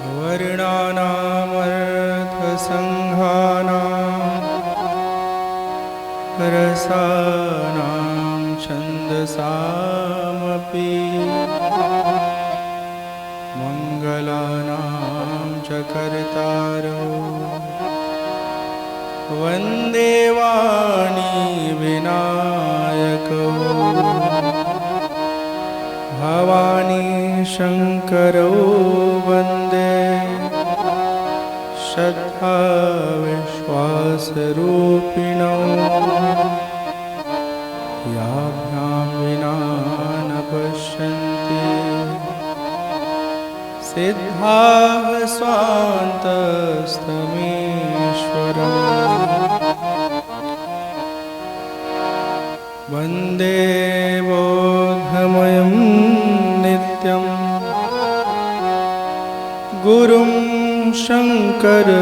वर्णानामर्थसङ्घानां रसानां छन्दसामपि मङ्गलानां च कर्तारो वन्दे वाणी विनायको भवानी शङ्करो वन्दे श्रद्धा विश्वासरूपिणो याभ्यां विना न पश्यन्ति सिद्धाः स्वान्तस्तमीश्वरम् वन्दे बोधमयं नित्यं गुरुं शङ्कररूपिणं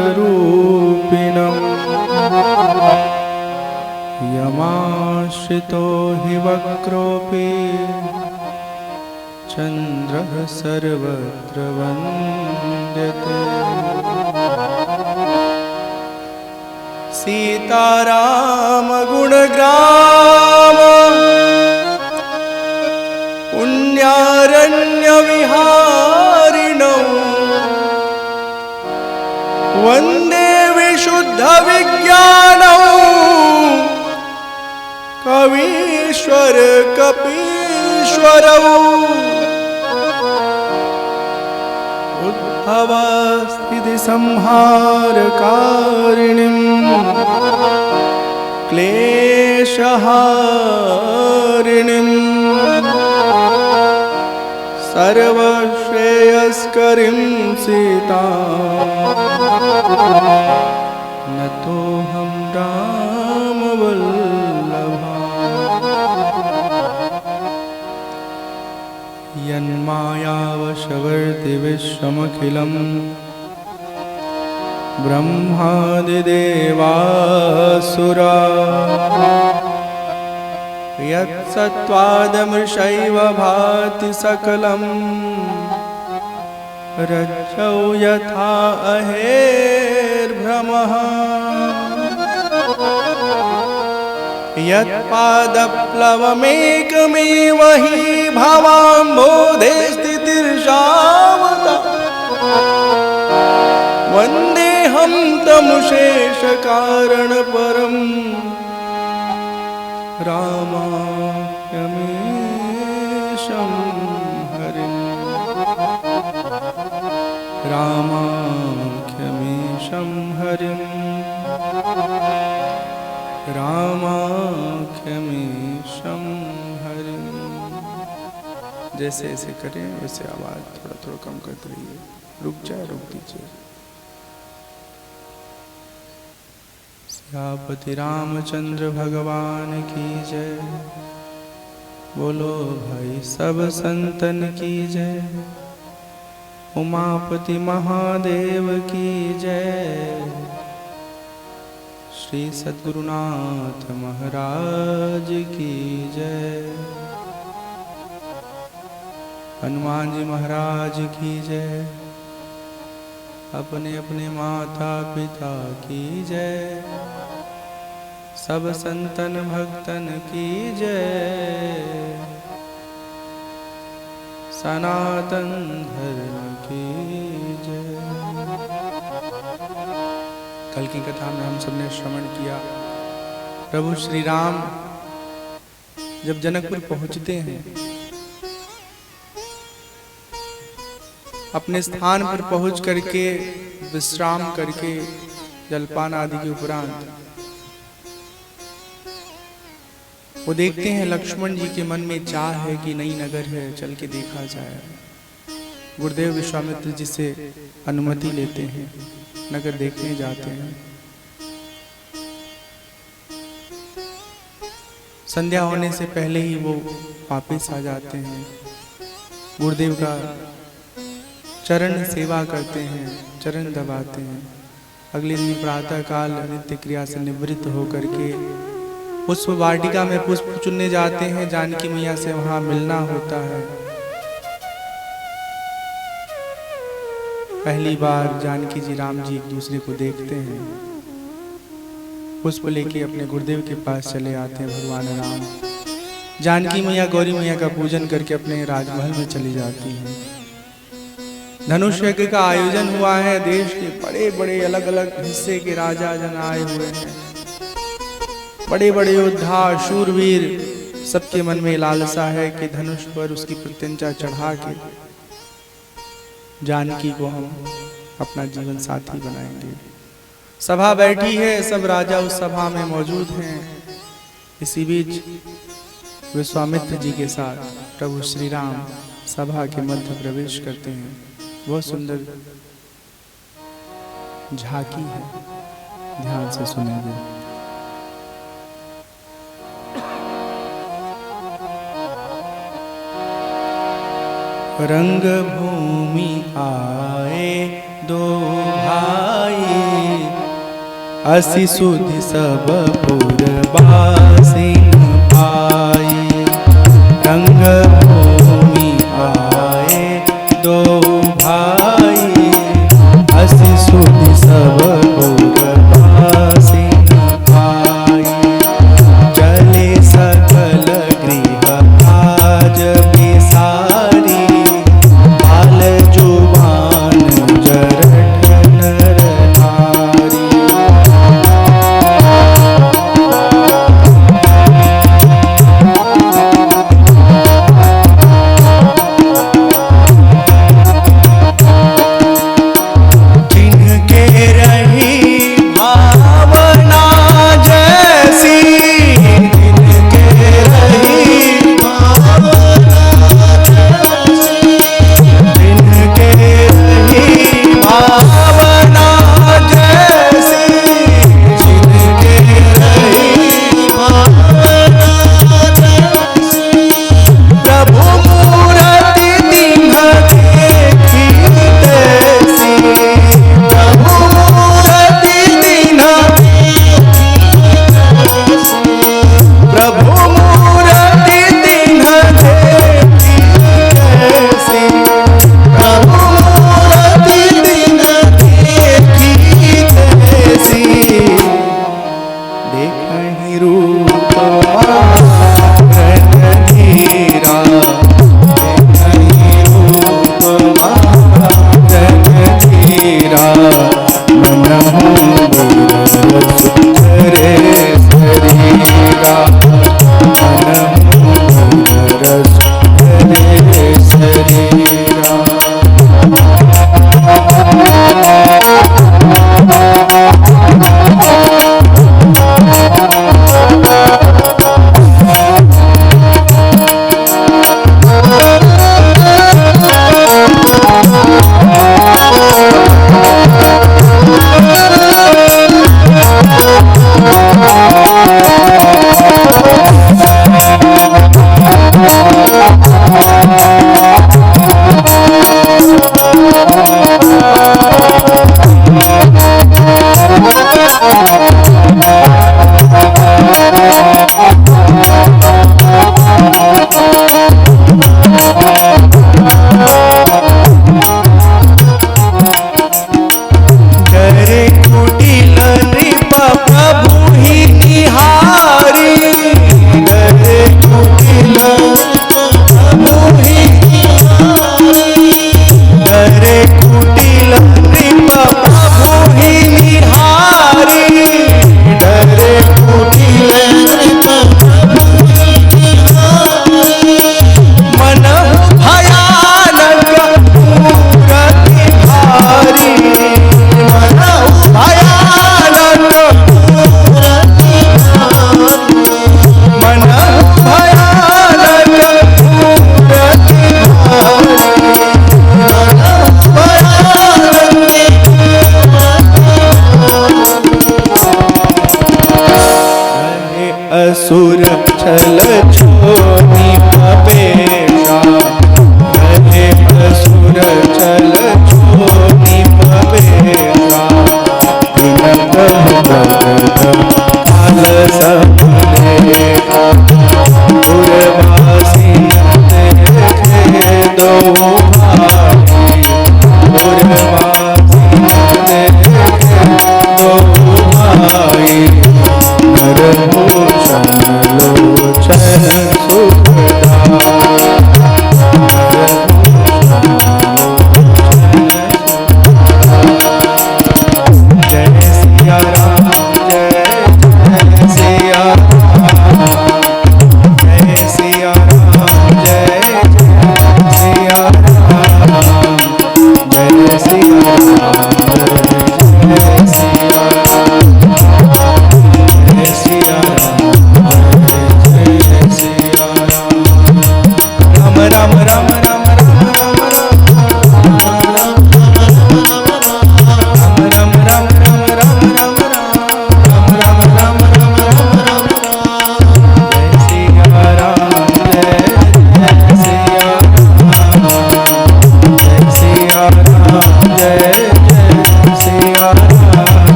यमाश्रितो हि वक्रोऽपि चन्द्रः सर्वत्र वन्द्यते सीतारामगुणग्राम पुण्यारण्यविहारिणौ वन्दे विशुद्धविज्ञानौ कवीश्वर कपीश्वरौ उद्भवस्थितिसंहारकारिणीं क्लेशहारिणीं सर्वश्रेयस्करीं सीतां नतोऽहं रामवल्लभाम् यन्मायावशवर्ति विश्वमखिलं ब्रह्मादिदेवासुरा यत्सत्त्वादमृषैव भाति सकलं रज्जौ यथा अहेर्भ्रमः यत्पादप्लवमेकमेव हि भवाम्बोधे स्थितिर्षावता वन्देऽहं तमुशेषकारणपरम् रामाख्यमीशं हरिम् रामाख्यमीशं हरिम् रामाख्यमीशं हरिम्। जैसे ऐसे करें वैसे आवाज़ थोड़ा थोड़ा कम करते रहिए। रुक जाए रुक दीजिए। सियापति रामचंद्र भगवान की जय। बोलो भाई सब संतन की जय। उमापति महादेव की जय। श्री सद्गुरुनाथ महाराज की जय। हनुमान जी महाराज की जय। अपने अपने माता पिता की जय। सब संतन भक्तन की जय। सनातन धर्म की जय। कल की कथा में हम सबने श्रवण किया, प्रभु श्री राम जब जनकपुर पहुंचते हैं, अपने स्थान पर पहुंच करके विश्राम करके जलपान आदि के उपरांत वो देखते हैं लक्ष्मण जी के मन में चाह है कि नई नगर है, चल के देखा जाए। गुरुदेव विश्वामित्र जी से अनुमति लेते हैं, नगर देखने जाते हैं। संध्या होने से पहले ही वो वापस आ जाते हैं। गुरुदेव का चरण सेवा करते हैं, चरण दबाते हैं। अगले दिन प्रातः काल नित्य क्रिया से निवृत्त होकर के पुष्प वाटिका में पुष्प चुनने जाते हैं। जानकी मैया से वहां मिलना होता है। पहली बार जानकी जी राम जी एक दूसरे को देखते हैं, पुष्प लेके अपने गुरुदेव के पास चले आते हैं भगवान राम। जानकी मैया गौरी मैया का पूजन करके अपने राजमहल में चली जाती हैं। धनुष यज्ञ का आयोजन हुआ है, देश के बड़े बड़े अलग अलग हिस्से के राजा जन आए हुए हैं, बड़े बड़े योद्धा शूरवीर, सबके मन में लालसा है कि धनुष पर उसकी प्रत्यंचा चढ़ा के जानकी को हम अपना जीवन साथी बनाएंगे। सभा बैठी है, सब राजा उस सभा में मौजूद हैं। इसी बीच विश्वामित्र जी के साथ प्रभु श्री राम सभा के मध्य प्रवेश करते हैं। बहुत सुंदर झांकी है, ध्यान से सुनेंगे। रंग भूमि आए दो भाई, असि सुधि सब पुरबासी भाई। रंग भूमि आए दो भाई, असि सुधि सब पुरबासी भाई। चले सकल गृह काज बिसारी, बाल जुबान जरठ नर नारी।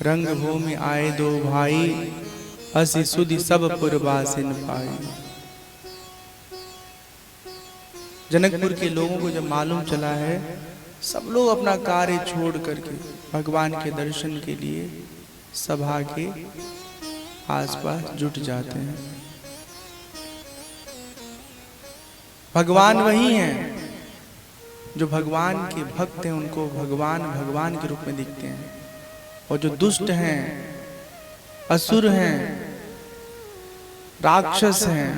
रंग भूमि आए दो भाई, हसी सुधि सब पुरवासिन पाई। जनकपुर के लोगों को जब मालूम चला है, सब लोग अपना कार्य छोड़ करके भगवान के दर्शन के लिए सभा के आसपास जुट जाते हैं। भगवान वही हैं जो भगवान के भक्त हैं, उनको भगवान भगवान के रूप में दिखते हैं, और जो दुष्ट हैं, असुर हैं, राक्षस हैं,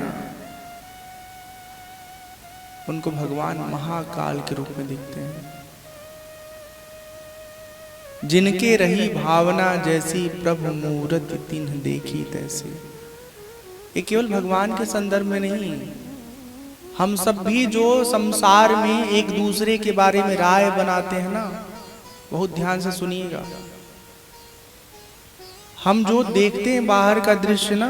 उनको भगवान महाकाल के रूप में दिखते हैं। जिनके रही भावना जैसी, प्रभु मूरत तिन्ह देखी तैसी। ये केवल भगवान के संदर्भ में नहीं, हम सब भी जो संसार में एक दूसरे के बारे में राय बनाते हैं ना, बहुत ध्यान से सुनिएगा। हम जो देखते हैं बाहर का दृश्य ना,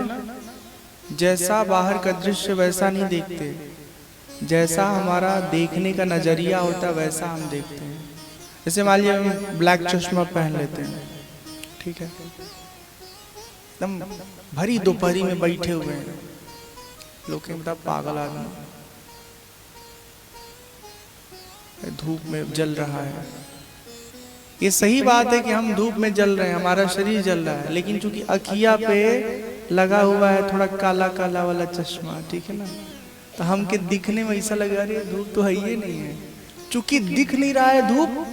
जैसा बाहर का दृश्य वैसा नहीं देखते, जैसा हमारा देखने का नजरिया होता है वैसा हम देखते हैं। जैसे मान लीजिए हम ब्लैक चश्मा पहन लेते हैं, ठीक है, एकदम भरी दोपहरी में बैठे हुए हैं, लोग कहते हैं पागल आदमी, धूप में जल रहा है। ये सही बात है कि हम धूप में जल रहे हैं, हमारा शरीर जल रहा है, लेकिन चूंकि अखिया पे लगा हुआ है थोड़ा काला काला वाला चश्मा, ठीक है ना, तो हमके दिखने में ऐसा लगा रही है धूप तो है ही नहीं है। चूंकि दिख नहीं रहा है धूप,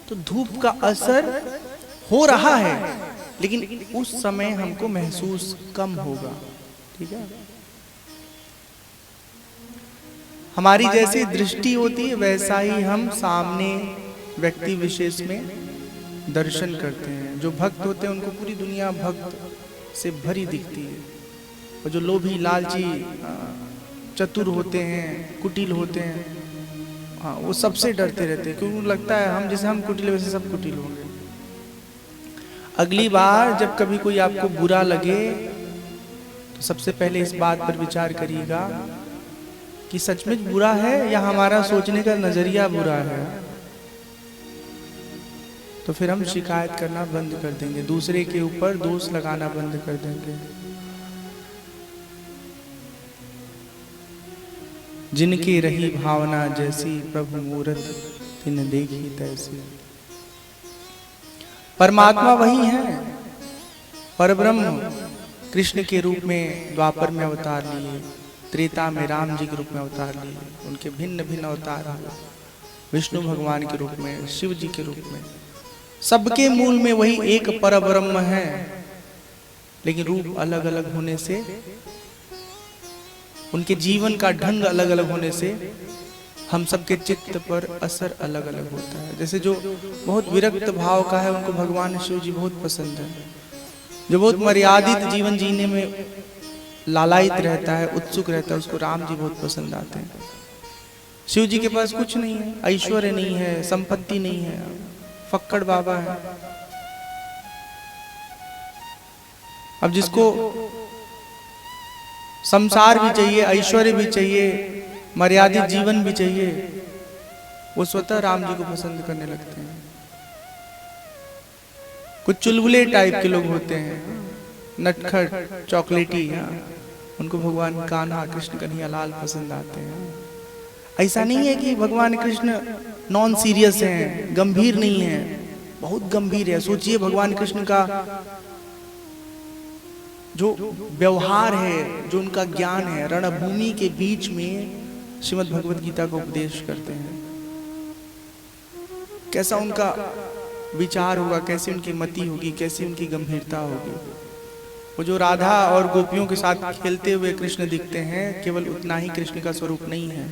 तो धूप का असर हो रहा है, लेकिन उस समय हमको महसूस कम होगा, ठीक है। हमारी जैसी दृष्टि होती है वैसा ही हम सामने व्यक्ति विशेष में दर्शन करते हैं। जो भक्त होते हैं उनको पूरी दुनिया भक्त से भरी दिखती है, और जो लोभी लालची चतुर होते हैं, कुटिल होते हैं, हाँ, वो सबसे डरते रहते हैं, क्योंकि लगता है हम जैसे हम कुटिल वैसे सब कुटिल होंगे। अगली बार जब कभी कोई आपको बुरा लगे, तो सबसे पहले इस बात पर विचार करिएगा कि सचमुच बुरा है या हमारा सोचने का नजरिया बुरा है। तो फिर हम शिकायत करना बंद कर देंगे, दूसरे के ऊपर दोष लगाना बंद कर देंगे। जिनकी रही भावना जैसी, प्रभु मूरत तिन्ह देखी तैसी। परमात्मा वही है, परब्रह्म कृष्ण के रूप में द्वापर में अवतार लिए, त्रेता में राम जी के रूप में अवतार लिए, उनके भिन्न भिन्न अवतार हुए, विष्णु भगवान के रूप में, शिव जी के रूप में, सबके मूल में वही एक परब्रह्म है, लेकिन रूप अलग अलग होने से, उनके जीवन का ढंग अलग अलग होने से हम सबके चित्त पर असर अलग अलग होता है। जैसे जो बहुत विरक्त भाव का है उनको भगवान शिव जी बहुत पसंद है, जो बहुत मर्यादित जीवन जीने में लालायित रहता है, उत्सुक रहता है, उसको राम जी बहुत पसंद आते हैं। शिव जी के पास कुछ नहीं है, ऐश्वर्य नहीं है, संपत्ति नहीं है, फक्कड़ बाबा है। अब जिसको संसार भी चाहिए, ऐश्वर्य भी चाहिए, मर्यादित जीवन भी चाहिए, वो स्वतः राम जी को पसंद करने लगते हैं। कुछ चुलबुले टाइप के लोग होते हैं, नटखट चॉकलेटी, उनको भगवान कान्हा कृष्ण कन्हैया लाल पसंद आते हैं। ऐसा नहीं है कि भगवान कृष्ण नॉन सीरियस हैं, गंभीर नहीं है, बहुत गंभीर है। सोचिए भगवान कृष्ण का जो व्यवहार है, जो उनका ज्ञान है, रणभूमि के बीच में श्रीमद् भगवत गीता का उपदेश करते हैं। कैसा उनका विचार होगा, कैसी उनकी मति होगी, कैसी उनकी गंभीरता होगी। वो जो राधा और गोपियों के साथ खेलते हुए कृष्ण दिखते हैं, केवल उतना ही कृष्ण का स्वरूप नहीं है।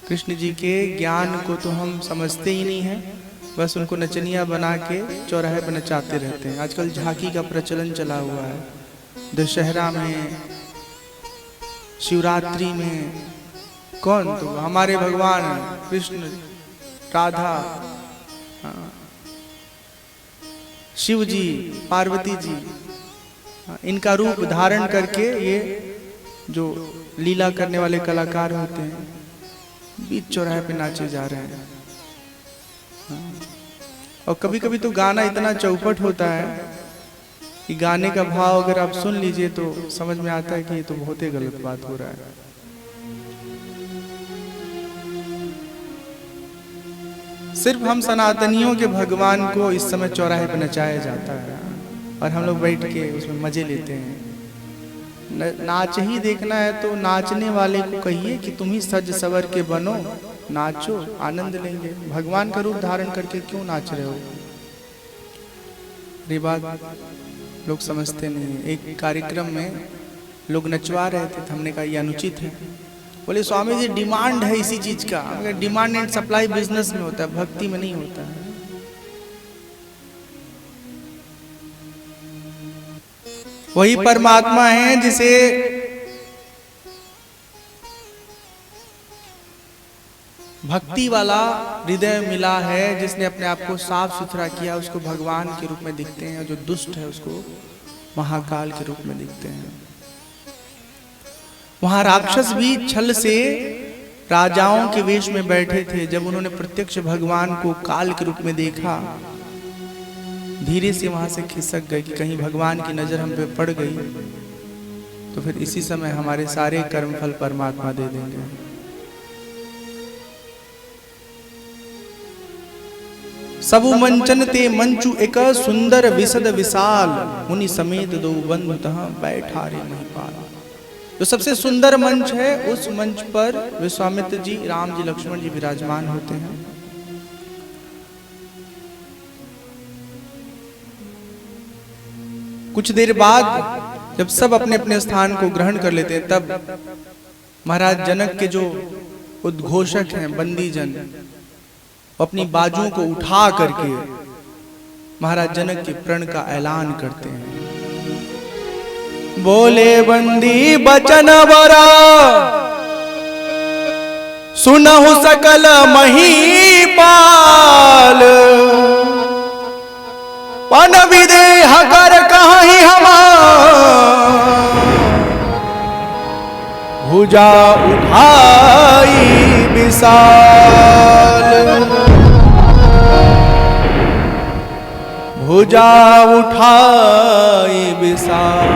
कृष्ण जी के ज्ञान को तो हम समझते ही नहीं हैं, बस उनको नचनिया बना के चौराहे पर नचाते रहते हैं। आजकल झांकी का प्रचलन चला हुआ है, दशहरा में, शिवरात्रि में। कौन? तो हमारे भगवान कृष्ण, राधा, शिव जी, पार्वती जी, इनका रूप धारण करके ये जो लीला करने वाले कलाकार होते हैं बीच चौराहे पे नाचे जा रहे हैं। और कभी कभी तो गाना इतना चौपट होता है कि गाने का भाव अगर आप सुन लीजिए तो समझ में आता है कि ये तो बहुत ही गलत बात हो रहा है। सिर्फ हम सनातनियों के भगवान को इस समय चौराहे पे नचाया जाता है और हम लोग बैठ के उसमें मजे लेते हैं। नाच ही देखना है तो नाचने वाले को कहिए कि तुम ही सज सवर के बनो, नाचो, आनंद लेंगे। भगवान का रूप धारण करके क्यों नाच रहे हो? ये बात लोग समझते नहीं है। एक कार्यक्रम में लोग नचवा रहे थे, हमने कहा ये अनुचित है। बोले स्वामी जी डिमांड है इसी चीज का। डिमांड एंड सप्लाई बिजनेस में होता है, भक्ति में नहीं होता है। वही परमात्मा है जिसे भक्ति वाला हृदय मिला है, जिसने अपने आप को साफ सुथरा किया, उसको भगवान के रूप में दिखते हैं। जो दुष्ट है उसको महाकाल के रूप में दिखते हैं। वहां राक्षस भी छल से राजाओं के वेश में बैठे थे। जब उन्होंने प्रत्यक्ष भगवान को काल के रूप में देखा, धीरे से वहां से खिसक गए कि कहीं भगवान की नजर हम पे पड़ गई तो फिर इसी समय हमारे सारे कर्मफल परमात्मा दे देंगे। सबु मंचन ते मंचु एक सुंदर विसद विशाल, मुनि समेत दो बंधु तहाँ बैठा रे महिपाल। जो सबसे सुंदर मंच है, उस मंच पर विश्वामित्र जी, राम जी, लक्ष्मण जी विराजमान होते हैं। कुछ देर बाद जब सब अपने अपने स्थान को ग्रहण कर लेते हैं, तब महाराज जनक के जो उद्घोषक हैं, बंदी जन, अपनी बाजुओं को उठा करके महाराज जनक के प्रण का ऐलान करते हैं। बोले बंदी बचन बरा, सुनहु सकल महीपाल, पन विदेह कर कहीं हम, भुजा उठाई विशाल, भुजा उठाई विशाल,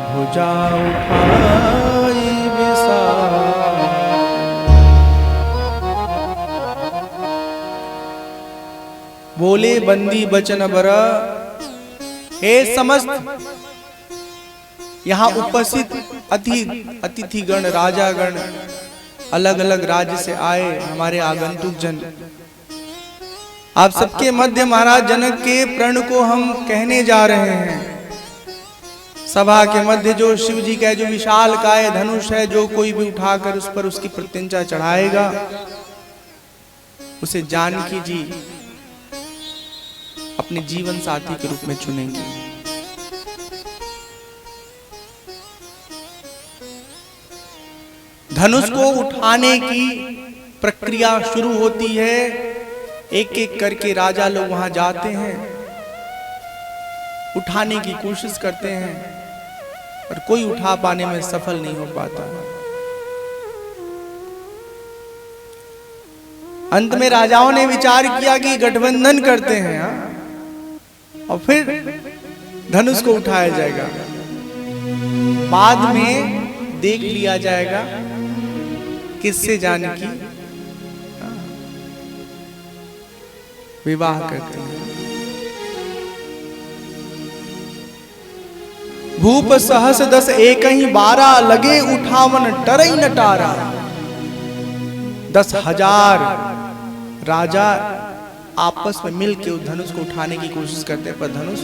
भुजा उठाई विशाल। बोले बंदी बचन बरा, हे समस्त यहाँ उपस्थित अतिथिगण, राजागण, अलग अलग राज्य से आए हमारे आगंतुक जन, आप सबके मध्य महाराज जनक के प्रण को हम कहने जा रहे हैं। सभा के मध्य जो शिव जी का जो विशाल काय धनुष है, जो कोई भी उठाकर उस पर उसकी प्रत्यंचा चढ़ाएगा, उसे जानकी जी अपने जीवन साथी के रूप में चुनेंगे। धनुष को उठाने की प्रक्रिया शुरू होती है। एक एक करके राजा लोग वहां जाते हैं, उठाने की कोशिश करते हैं, पर कोई उठा पाने में सफल नहीं हो पाता। अंत में राजाओं ने विचार किया कि गठबंधन करते हैं और फिर धनुष को उठाया जाएगा। बाद में देख लिया जाएगा किससे जानकी विवाह करते हैं। भूप सहस 10 एक ही 12 लगे उठावन टरई नटारा। 10,000 राजा आपस में मिल के उस धनुष को उठाने की कोशिश करते हैं, पर धनुष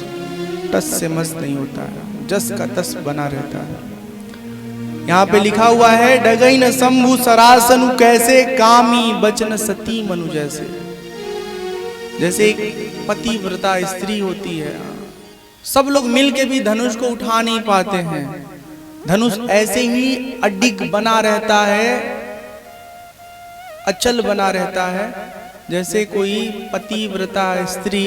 टस से मस नहीं होता है, जस का तस बना रहता है। यहाँ पे लिखा हुआ है डगई न शंभु सरासनु कैसे कामी बचन सती मनु जैसे। जैसे एक पतिव्रता स्त्री होती है, सब लोग मिल के भी धनुष को उठा नहीं पाते हैं। धनुष ऐसे ही अडिग बना रहता है, अचल बना रहता है, जैसे कोई पतिव्रता स्त्री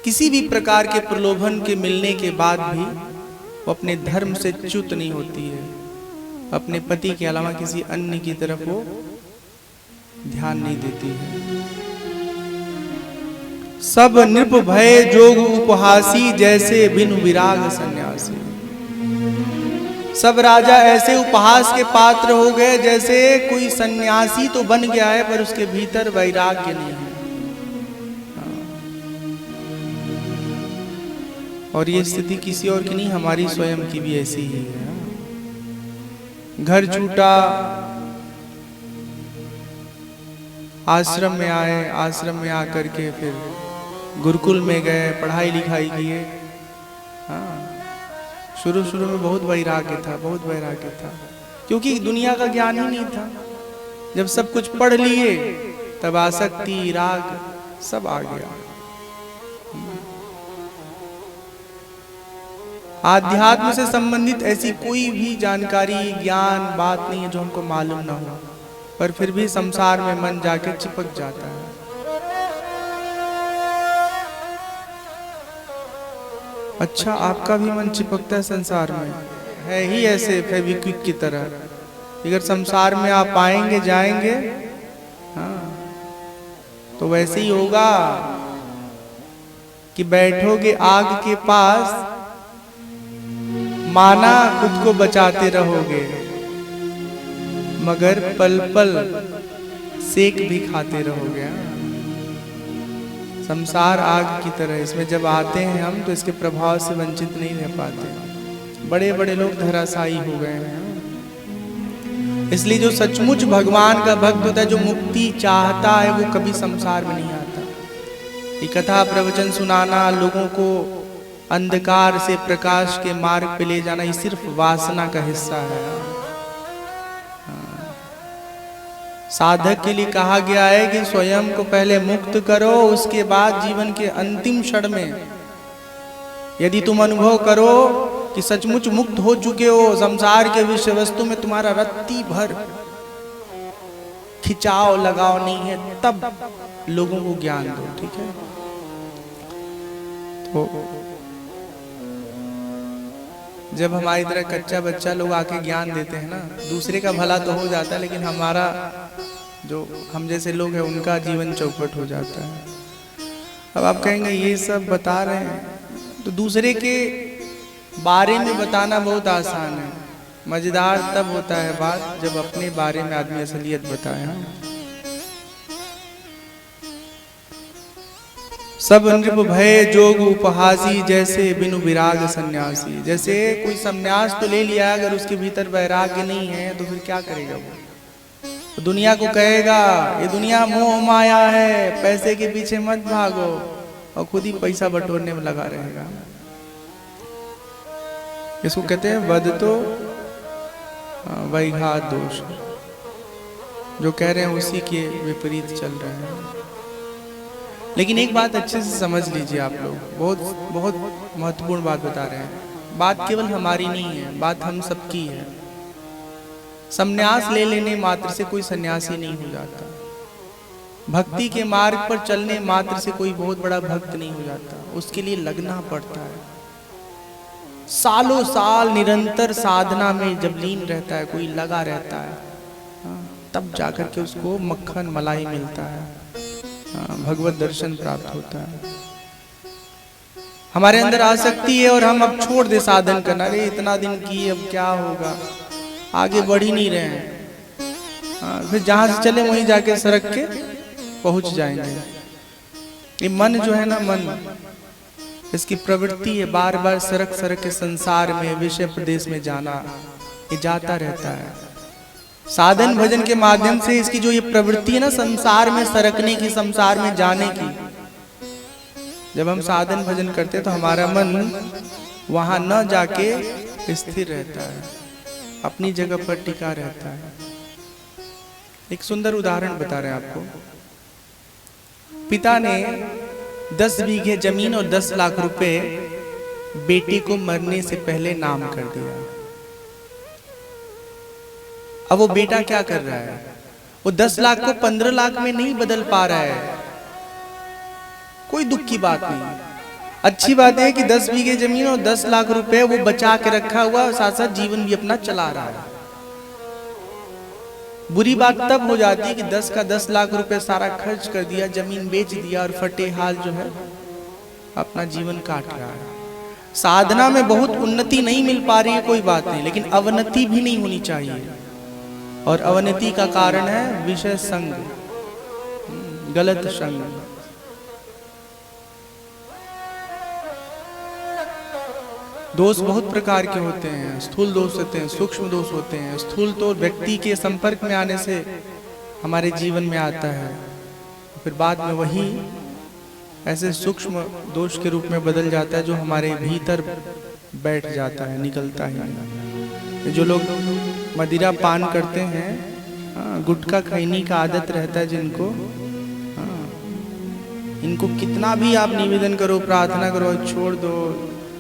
किसी भी प्रकार के प्रलोभन के मिलने के बाद भी वो अपने धर्म से च्युत नहीं होती है, अपने पति के अलावा किसी अन्य की तरफ वो ध्यान नहीं देती है। सब नृप भय जोग उपहासी जैसे बिनु विराग सन्यासी। सब राजा ऐसे उपहास के पात्र हो गए जैसे कोई सन्यासी तो बन गया है पर उसके भीतर वैराग्य नहीं है। और ये स्थिति किसी और की नहीं, हमारी स्वयं की भी ऐसी ही है। घर छूटा, आश्रम में आए, आश्रम में आकर के फिर गुरुकुल में गए, पढ़ाई लिखाई किए। हाँ, शुरू शुरू में बहुत वैराग्य था, बहुत वैराग्य था, क्योंकि दुनिया का ज्ञान ही नहीं था। जब सब कुछ पढ़ लिए तब आसक्ति, राग सब आ गया। आध्यात्म से संबंधित ऐसी कोई भी जानकारी, ज्ञान, बात नहीं है जो हमको मालूम ना हो, पर फिर भी संसार में मन जाके चिपक जाता है। अच्छा, आपका भी मन चिपकता है संसार में, है ही ऐसे फेविक्विक की तरह। अगर संसार में आप आएंगे जाएंगे, हाँ, तो वैसे ही होगा कि बैठोगे आग के पास, माना खुद को बचाते रहोगे, मगर पल पल सेक भी खाते रहोगे। संसार आग की तरह, इसमें जब आते हैं हम तो इसके प्रभाव से वंचित नहीं रह पाते। बड़े बड़े लोग धराशायी हो गए हैं। इसलिए जो सचमुच भगवान का भक्त होता है, जो मुक्ति चाहता है, वो कभी संसार में नहीं आता। ये कथा प्रवचन सुनाना, लोगों को अंधकार से प्रकाश के मार्ग पे ले जाना, ये सिर्फ वासना का हिस्सा है। साधक के लिए कहा गया है कि स्वयं को पहले मुक्त करो, उसके बाद जीवन के अंतिम क्षण में यदि तुम अनुभव करो कि सचमुच मुक्त हो चुके हो, संसार के विषय वस्तु में तुम्हारा रत्ती भर खिंचाव लगाव नहीं है, तब लोगों को ज्ञान दो। ठीक है, तो जब हमारी तरह कच्चा बच्चा लोग आके ज्ञान देते हैं ना, दूसरे का भला तो हो जाता है, लेकिन हमारा जो हम जैसे लोग हैं उनका जीवन चौपट हो जाता है। अब आप कहेंगे ये सब बता रहे हैं, तो दूसरे के बारे में बताना बहुत आसान है, मजेदार तब होता है बात जब अपने बारे में आदमी असलियत बताए। हाँ, सब नृप भय जोग उपहासी जैसे बिनु विराग सन्यासी। जैसे कोई सन्यास तो ले लिया, अगर उसके भीतर वैराग्य नहीं है तो फिर क्या करेगा वो? तो दुनिया को कहेगा ये दुनिया मोह माया है, पैसे के पीछे मत भागो, और खुद ही पैसा बटोरने में लगा रहेगा। इसको कहते हैं वद तो वैघात दोष। जो कह रहे हैं उसी के विपरीत चल रहे हैं। लेकिन एक बात अच्छे से समझ लीजिए आप लोग, बहुत बहुत महत्वपूर्ण बात बता रहे हैं। बात केवल हमारी नहीं है, बात हम सबकी है। संन्यास ले लेने मात्र से कोई सन्यासी नहीं हो जाता। भक्ति के मार्ग पर चलने मात्र से कोई बहुत बड़ा भक्त नहीं हो जाता। उसके लिए लगना पड़ता है, सालों साल निरंतर साधना में जब लीन रहता है, कोई लगा रहता है, तब जाकर के उसको मक्खन मलाई मिलता है, भगवत दर्शन प्राप्त होता है। हमारे अंदर आसक्ति है और हम अब छोड़ दे साधन करना, अरे इतना दिन किए अब क्या होगा, आगे बढ़ ही नहीं रहे हैं। फिर जहां से चले वहीं जाके सड़क के पहुंच जाएंगे। ये मन जो है ना, मन इसकी प्रवृत्ति है बार बार सरक सरक के संसार में, विषय प्रदेश में जाना, ये जाता रहता है। साधन भजन के माध्यम से इसकी जो ये प्रवृत्ति है ना संसार में सरकने की, संसार में जाने की, जब हम साधन भजन करते हैं तो हमारा मन वहां न जाके स्थिर रहता है, अपनी जगह पर टिका रहता है। एक सुंदर उदाहरण बता रहे हैं आपको। पिता ने 10 बीघे जमीन और 10 लाख रुपए बेटे को मरने से पहले नाम कर दिया। अब वो बेटा क्या कर रहा है? वो 10 लाख को 15 लाख में नहीं बदल पा रहा है। कोई दुख की बात नहीं, अच्छी बात है कि 10 बीघे जमीन और 10 लाख रुपए वो बचा के रखा हुआ और साथ साथ जीवन भी अपना चला रहा है। बुरी बात तब हो जाती है कि 10 का 10 लाख रुपए सारा खर्च कर दिया, जमीन बेच दिया और फटे हाल जो है अपना जीवन काट रहा है। साधना में बहुत उन्नति नहीं मिल पा रही है, कोई बात नहीं, लेकिन अवनति भी नहीं होनी चाहिए। और अवनति का कारण है विषय संग, गलत संग। दोष बहुत प्रकार के होते हैं। स्थूल दोष होते हैं, सूक्ष्म दोष होते हैं। स्थूल तो व्यक्ति के संपर्क में आने से हमारे जीवन में आता है, फिर बाद में वही ऐसे सूक्ष्म दोष के रूप में बदल जाता है जो हमारे भीतर बैठ जाता है, निकलता ही नहीं। जो लोग मदिरा पान करते हैं, गुटखा खैनी का आदत रहता है जिनको, इनको कितना भी आप निवेदन करो, प्रार्थना करो, छोड़ दो,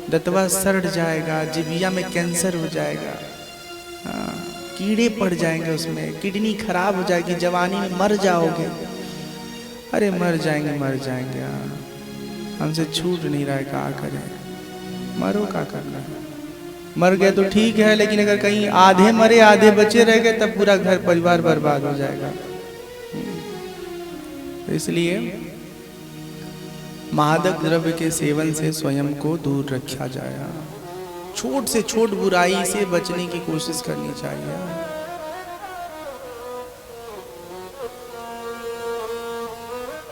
दतवा सड़ जाएगा, जिबिया में कैंसर हो जाएगा, कीड़े पड़ जाएंगे उसमें, किडनी खराब हो जाएगी, जवानी में मर जाओगे। अरे मर जाएंगे मर जाएंगे, हमसे छूट नहीं रहा है, क्या करें, मरो, क्या करना है। मर गए तो ठीक है, लेकिन अगर कहीं आधे मरे आधे बचे रह गए तब पूरा घर परिवार बर्बाद हो जाएगा। इसलिए मादक द्रव्य के सेवन से स्वयं को दूर रखा जाए। छोट से छोट बुराई से बचने की कोशिश करनी चाहिए।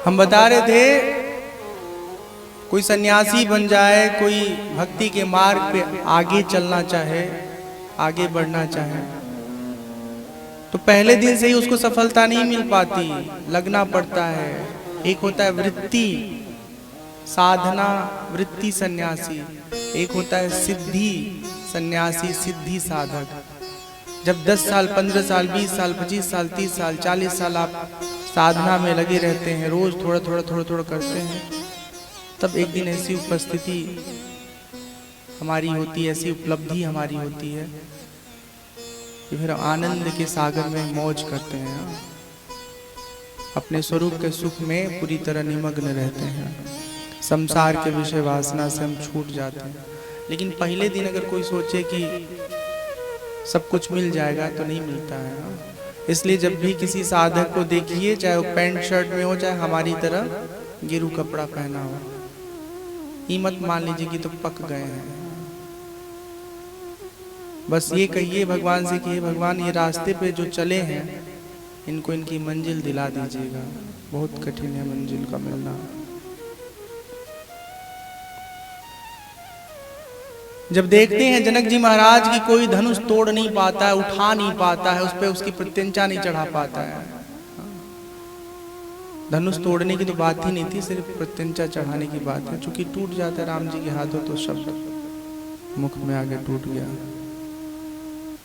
हम बता रहे थे कोई सन्यासी बन जाए, कोई भक्ति के मार्ग पे आगे चलना चाहे, आगे बढ़ना चाहे, तो पहले दिन से ही उसको सफलता नहीं मिल पाती, लगना पड़ता है। एक होता है वृत्ति साधना, वृत्ति सन्यासी, एक होता है सिद्धि सन्यासी, सिद्धि साधक। जब 10 साल 15 साल 20 साल 25 साल 30 साल 40 साल आप साधना में लगे रहते हैं, रोज थोड़ा थोड़ा करते हैं, तब एक दिन ऐसी उपस्थिति हमारी होती है, ऐसी उपलब्धि हमारी होती है कि फिर आनंद के सागर में मौज करते हैं, अपने स्वरूप के सुख में पूरी तरह निमग्न रहते हैं। संसार के विषय वासना से हम छूट जाते हैं। लेकिन पहले दिन अगर कोई सोचे कि सब कुछ मिल जाएगा तो नहीं मिलता है। इसलिए जब भी किसी साधक को देखिए, चाहे वो पैंट शर्ट में हो, चाहे हमारी तरह गेरू कपड़ा पहना हो, ये मत मान लीजिए कि तो पक गए हैं। बस ये कहिए भगवान से कि भगवान ये रास्ते पे जो चले हैं इनको इनकी मंजिल दिला दीजिएगा। बहुत कठिन है मंजिल का मिलना। जब देखते हैं जनक जी महाराज की कोई धनुष तोड़ नहीं पाता है, उठा नहीं पाता है, उस पर उसकी प्रत्यंचा नहीं चढ़ा पाता है। धनुष तोड़ने की तो बात ही नहीं थी, सिर्फ प्रत्यंचा चढ़ाने की बात है। चूंकि टूट जाता है राम जी के हाथों तो शब्द मुख में आगे टूट गया।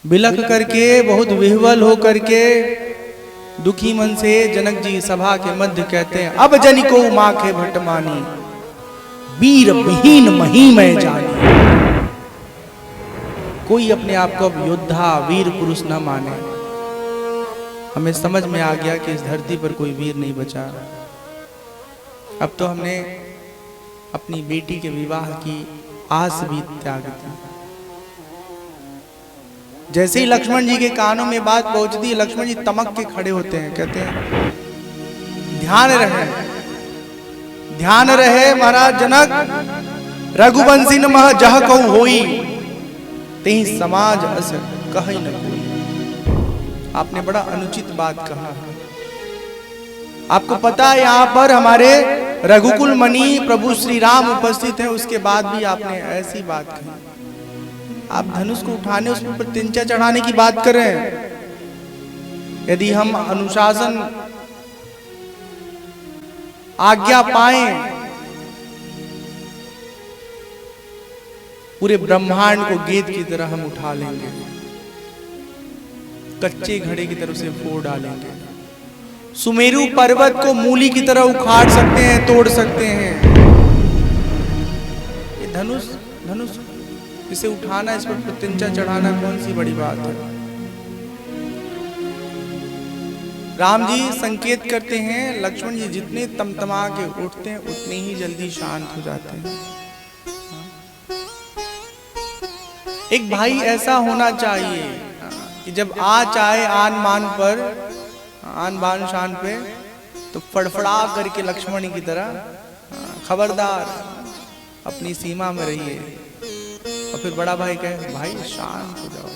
बिलख करके, बहुत विह्वल हो करके, दुखी मन से जनक जी सभा के मध्य कहते हैं, अब जनिको माखे भटमानी, वीर विहीन मही में जानी। कोई अपने आप को अब योद्धा वीर पुरुष न माने। हमें समझ में आ गया कि इस धरती पर कोई वीर नहीं बचा। अब तो हमने अपनी बेटी के विवाह की आस भी त्याग दी। जैसे ही लक्ष्मण जी के कानों में बात पहुंचती है, लक्ष्मण जी तमक के खड़े होते हैं, कहते हैं ध्यान रहे, ध्यान रहे महाराज जनक, रघुवंशी नमः जह कहु होई, तेहि समाज अस कहि न कोई। आपने बड़ा अनुचित बात कहा है। आपको पता है यहाँ पर हमारे रघुकुल मणि प्रभु श्री राम उपस्थित हैं, उसके बाद भी आपने ऐसी बात कही। आप धनुष को उठाने, उस पर तिनचा चढ़ाने की बात कर रहे हैं। यदि हम अनुशासन आज्ञा पाए, पूरे ब्रह्मांड को गेंद की तरह हम उठा लेंगे, कच्चे घड़े की तरह से फोड़ डालेंगे। सुमेरु पर्वत को मूली की तरह उखाड़ सकते हैं, तोड़ सकते हैं। ये धनुष इसे उठाना, इस पर प्रत्यंचा चढ़ाना कौन सी बड़ी बात है। राम जी संकेत करते हैं, लक्ष्मण जी जितने तमतमा के उठते हैं उतने ही जल्दी शांत हो जाते हैं। एक भाई ऐसा होना चाहिए कि जब आँच आए आन बान शान पे, तो फड़फड़ा करके लक्ष्मण की तरह खबरदार अपनी सीमा में रहिए। और फिर बड़ा भाई कहे भाई शांत हो जाओ,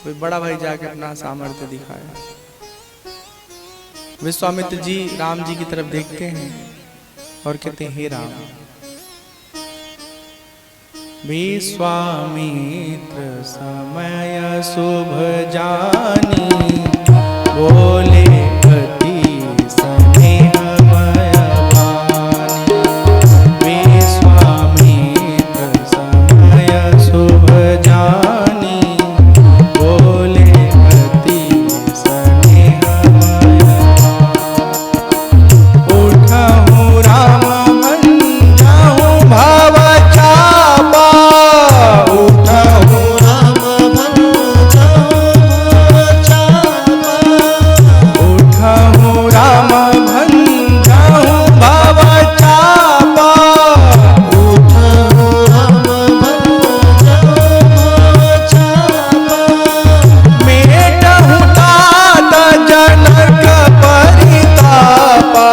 फिर बड़ा भाई जाके अपना सामर्थ्य दिखाए। विश्वामित्र जी राम जी की तरफ देखते हैं और कहते हैं, हे राम। विश्वामित्र समय शुभ जानी, बोले अति स्नेह मय भानी। विश्वामित्र समय शुभ जानी, बोले अति स्नेह मय भानी। उठहु राम भंजाहु भव चापा, उठहु राम भंजाहु भव चापा, उठहु राम भंजाहु भव चापा, उठहु राम भंजाहु भव चापा। मेटहु तात जनक परितापा,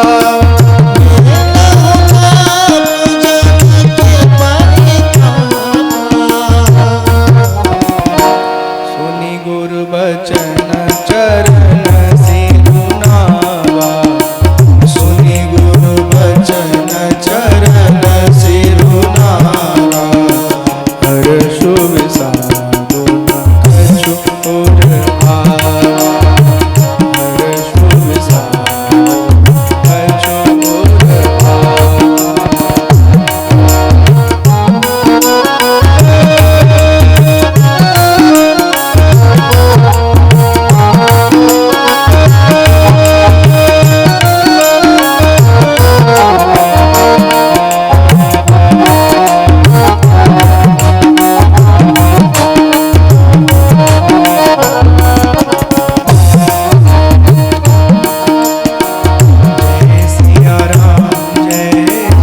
सुनि गुरु बचन चरण सिरुनावा, सुनि गुरु बचन चरण सिरुनावा। हर्षु विषादु न कछु और आवा, हर्षु विषादु न कछु और आवा। जय सिया राम, जय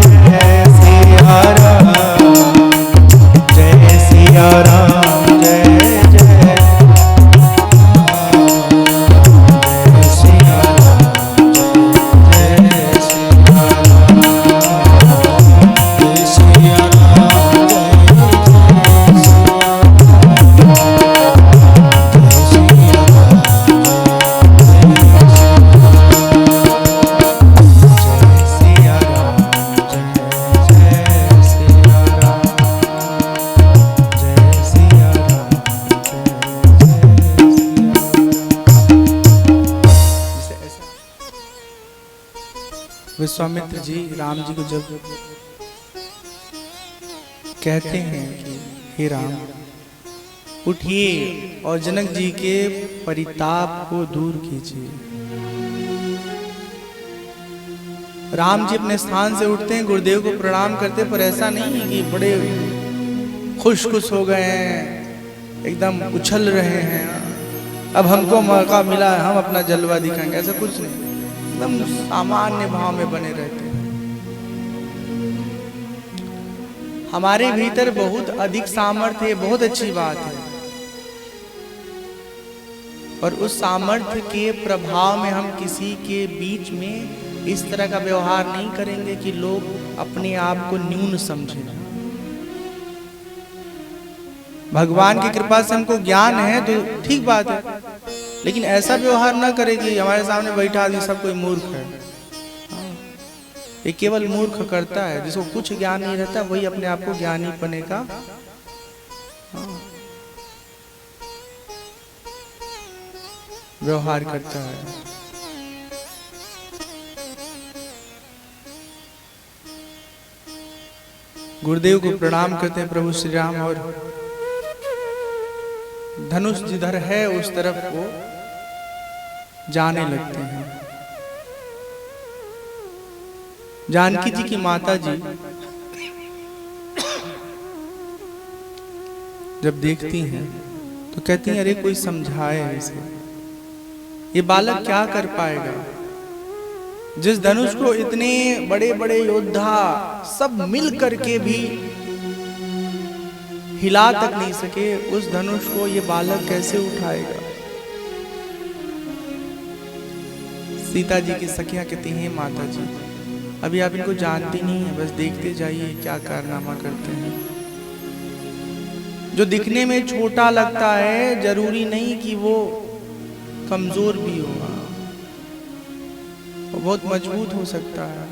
जय सिया राम, जय सिया राम, जय जय सिया राम, जय सिया राम, जय सिया राम, विश्वामित्र जी राम जी को जब कहते हैं कि हे राम उठिए और जनक जी के परिताप को दूर कीजिए। राम जी अपने स्थान से उठते हैं, गुरुदेव को प्रणाम करते, पर ऐसा नहीं है कि बड़े खुश हो गए हैं, एकदम उछल रहे हैं, अब हमको मौका मिला है हम अपना जलवा दिखाएंगे, ऐसा कुछ नहीं। एकदम सामान्य भाव में बने रहते हैं। हमारे भीतर बहुत अधिक सामर्थ्य है, बहुत अच्छी बात है, और उस सामर्थ्य के प्रभाव में हम किसी के बीच में इस तरह का व्यवहार नहीं करेंगे कि लोग अपने आप को न्यून समझें। भगवान की कृपा से हमको ज्ञान है तो ठीक बात है, लेकिन ऐसा व्यवहार ना करें कि हमारे सामने बैठा आदमी सब कोई मूर्ख है। ये केवल मूर्ख करता है, जिसको कुछ ज्ञान नहीं रहता वही अपने आप को ज्ञानी बने का व्यवहार करता है। गुरुदेव को प्रणाम करते हैं प्रभु श्री राम, और धनुष जिधर है उस तरफ वो जाने लगते हैं। जानकी जी की माता जी जब देखती हैं तो कहती हैं, अरे कोई समझाए इसे, ये बालक क्या कर पाएगा। जिस धनुष को इतने बड़े बड़े योद्धा सब मिल करके भी हिला तक नहीं सके, उस धनुष को ये बालक कैसे उठाएगा। सीता जी की सखियां कहती हैं, माता जी अभी आप इनको जानती नहीं है, बस देखते जाइए क्या कारनामा करते हैं। जो दिखने में छोटा लगता है जरूरी नहीं कि वो कमजोर भी होगा, वो बहुत मजबूत हो सकता है।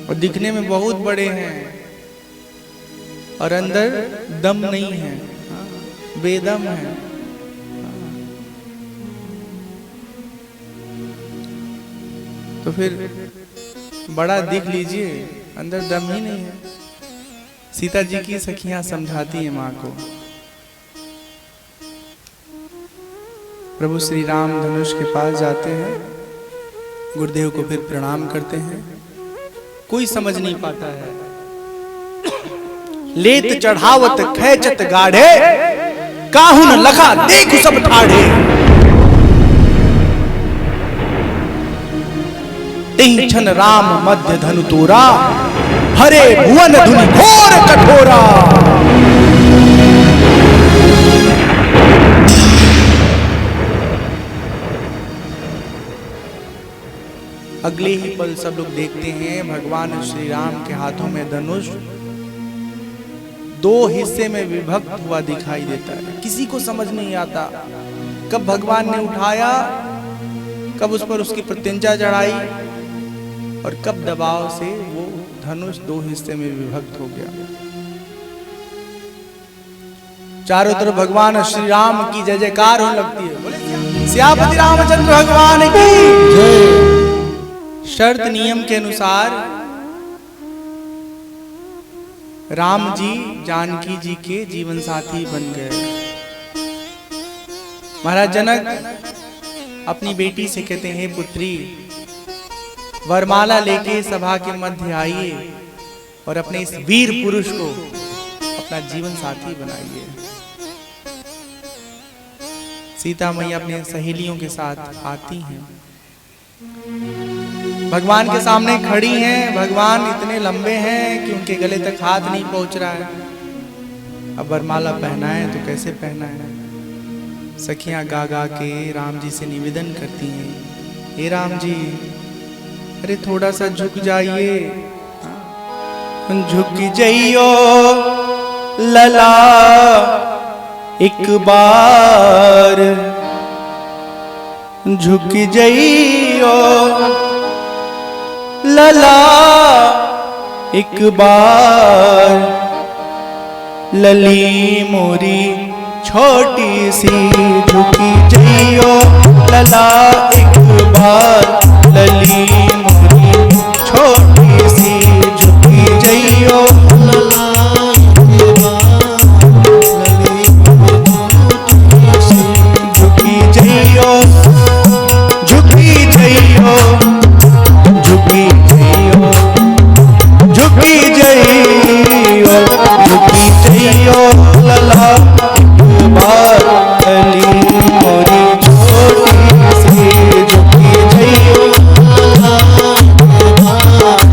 और दिखने में बहुत बड़े हैं और अंदर दम नहीं है, बेदम है। तो फिर बड़ा दिख लीजिए, अंदर दम ही नहीं है। सीता जी की सखियां समझाती हैं मां को। प्रभु श्री राम धनुष के पास जाते हैं, गुरुदेव को फिर प्रणाम करते हैं। कोई समझ नहीं पाता है। लेत चढ़ावत खैचत गाढ़े, काहुन लखा देख सब ठाढ़े। तिहि छन राम मध्य धनु तोरा, हरे भुवन धुनि घोर कठोरा। अगले ही पल सब लोग देखते हैं भगवान श्री राम के हाथों में धनुष दो हिस्से में विभक्त हुआ दिखाई देता है। किसी को समझ नहीं आता कब भगवान ने उठाया, कब उस पर उसकी प्रत्यंचा चढ़ाई और कब दबाव से वो धनुष दो हिस्से में विभक्त हो गया। चारों तरफ भगवान श्री राम की जय जयकार होने लगती है। सियापति रामचंद्र भगवान की जय। शर्त नियम के अनुसार राम जी जानकी जी के जीवन साथी बन गए। महाराज जनक अपनी बेटी से कहते हैं, पुत्री वरमाला लेके सभा के मध्य आइए और अपने इस वीर पुरुष को अपना जीवन साथी बनाइए। सीता मैया अपने सहेलियों के साथ आती हैं, भगवान के सामने खड़ी हैं। भगवान इतने लंबे हैं कि उनके गले तक हाथ नहीं पहुंच रहा है। अब वरमाला पहनाए तो कैसे पहनाए। सखियां गा गा के राम जी से निवेदन करती हैं, हे राम जी अरे थोड़ा सा झुक जाइए, झुक जाइयो लला एक बार, झुक जाइयो लला एक बार, लली मोरी छोटी सी झुकी जाइयो लला एक बार, लली मोरी छोटी सी झुकी जाइयो लला एक बार, लली मोरी झुकी जाइयो, झुकी जाइयो, झुकी जाइयो, झुकी जाइयो, झुकी जाइयो लला एक बार, लली मोरी छोटी सी झुकी जाइयो लला एक बार,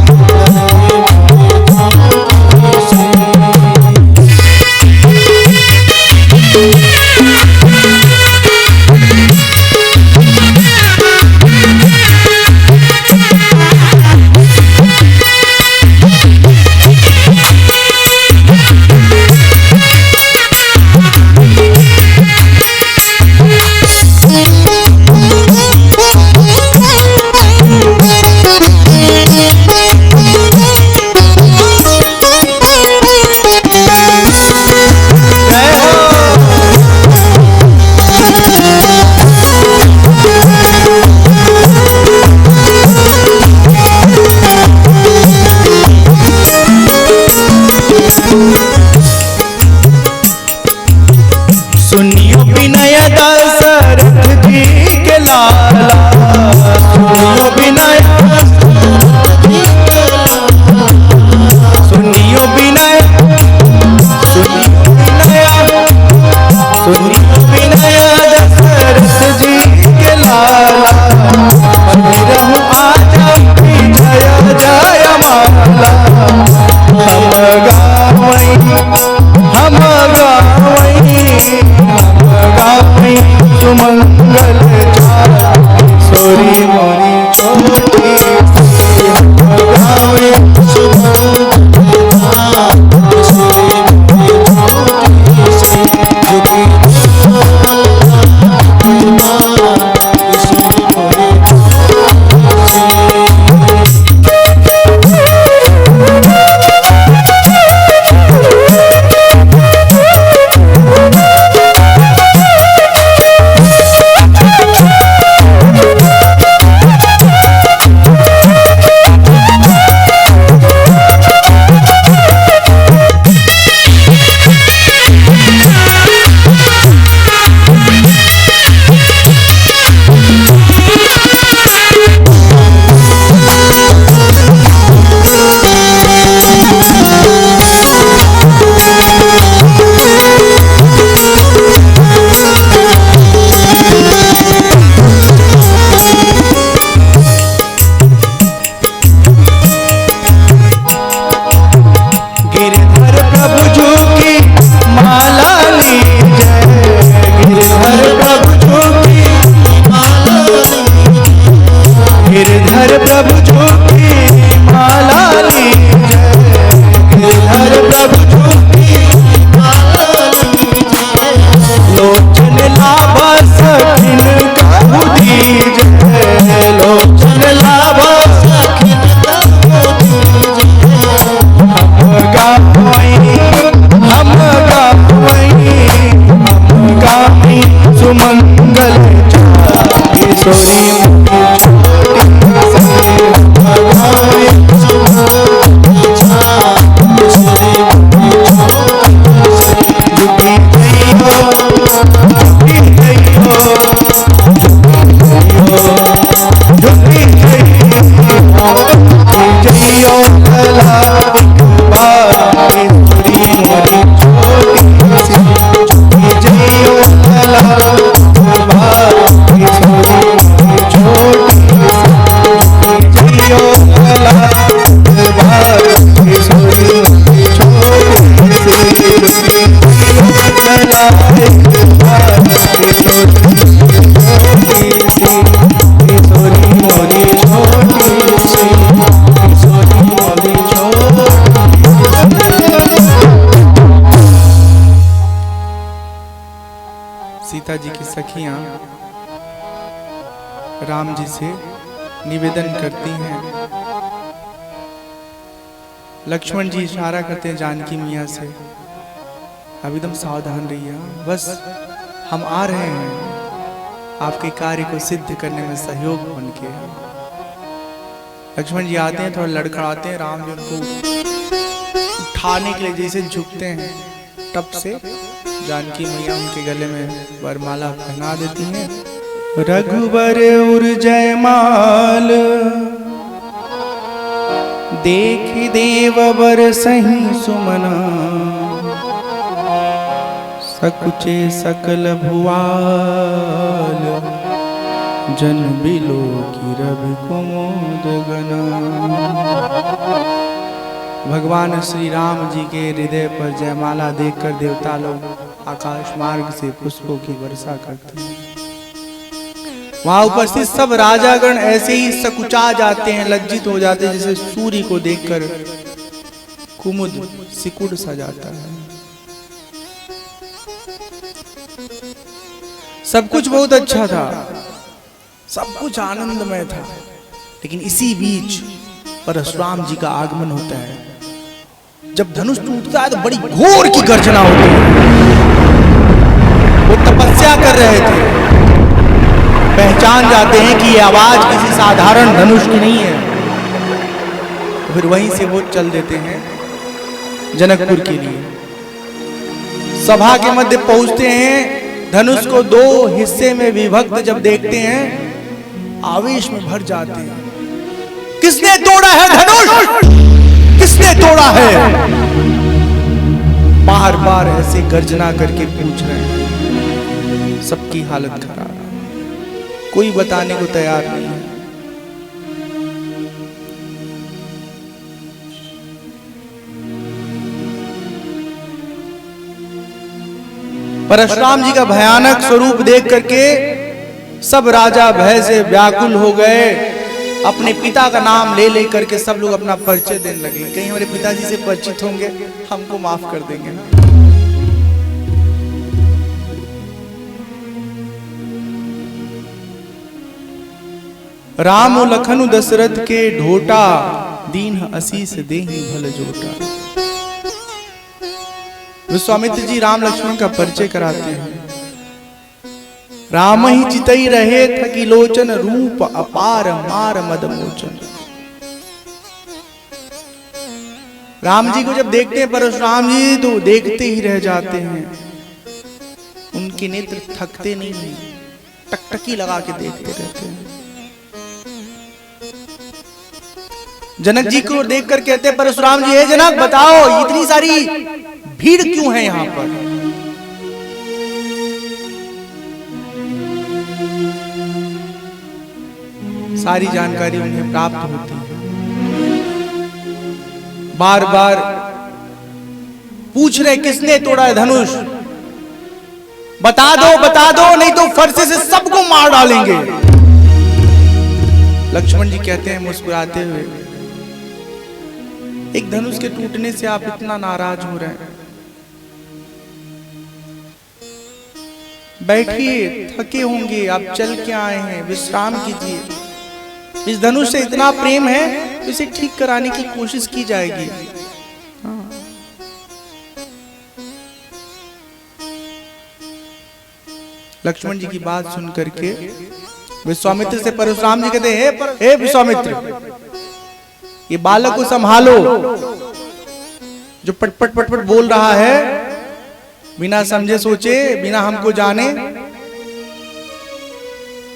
सीता जी की सखियां राम जी से निवेदन करती हैं। लक्ष्मण जी इशारा करते हैं जानकी मियाँ से, अब एकदम सावधान रहिए, बस हम आ रहे हैं आपके कार्य को सिद्ध करने में सहयोग बन के। लक्ष्मण जी आते हैं, थोड़ा लड़खड़ाते हैं, राम जी उनको उठाने के लिए जैसे झुकते हैं, तब से जानकी मैया उनके गले में वरमाला पहना देती हैं। रघुबर उर जयमाल देख देववर सही सुमना, सकुचे सकल भुआल जन बिलो की रवि कुमुद गना। भगवान श्री राम जी के हृदय पर जयमाला देखकर देवता लोग आकाश मार्ग से पुष्पों की वर्षा करते हैं। वहां उपस्थित सब राजागण ऐसे ही सकुचा जाते हैं, लज्जित हो जाते हैं, जैसे सूर्य को देखकर कुमुद सिकुड़ सा जाता है। सब कुछ बहुत अच्छा था, सब कुछ आनंदमय था, लेकिन इसी बीच परशुराम जी का आगमन होता है। जब धनुष टूटता है तो बड़ी घोर की गर्जना होती है। वो तपस्या कर रहे थे, पहचान जाते हैं कि ये आवाज किसी साधारण धनुष की नहीं है। फिर वहीं से वो चल देते हैं जनकपुर के लिए। सभा के मध्य पहुंचते हैं, धनुष को दो हिस्से में विभक्त जब देखते हैं, आवेश में भर जाते हैं। किसने तोड़ा है धनुष? किसने तोड़ा है? बार बार ऐसे गर्जना करके पूछ रहे हैं। सबकी हालत खराब है, कोई बताने को तैयार नहीं है। परशुराम जी का भयानक स्वरूप देख करके सब राजा भय से व्याकुल हो गए। अपने पिता का नाम ले ले करके सब लोग अपना परिचय देने लगे। कहीं हमारे पिताजी से परिचित होंगे, हमको माफ कर देंगे। राम लखनु दशरथ के ढोटा, दीन असीस देहि भल जोटा। विश्वामित्र जी राम लक्ष्मण का परिचय कराते हैं। राम ही चितई रहे थकी लोचन, रूप अपार मार मद मोचन। राम जी को जब देखते हैं परशुराम जी तो देखते ही रह जाते हैं। उनके नेत्र थकते नहीं, टकटकी लगा के देखते रहते हैं। जनक जी को देखकर कहते हैं परशुराम जी, हे जनक बताओ इतनी सारी भीड़ क्यों है यहां पर? सारी जानकारी उन्हें प्राप्त होती है। बार बार पूछ रहे किसने तोड़ा है धनुष, बता दो नहीं तो फरसे से सबको मार डालेंगे। लक्ष्मण जी कहते हैं मुस्कुराते हुए, एक धनुष के टूटने से आप इतना नाराज हो रहे हैं? बैठिए, थके होंगे, आप चल के आए हैं, विश्राम कीजिए। इस धनुष से इतना प्रेम है तो इसे ठीक कराने की कोशिश की जाएगी। लक्ष्मण जी की बात सुन करके विश्वामित्र से परशुराम जी कहते हैं, हे विश्वामित्र, ये बालक को संभालो, जो पटपट पटपट बोल रहा है, बिना समझे सोचे, बिना हमको जाने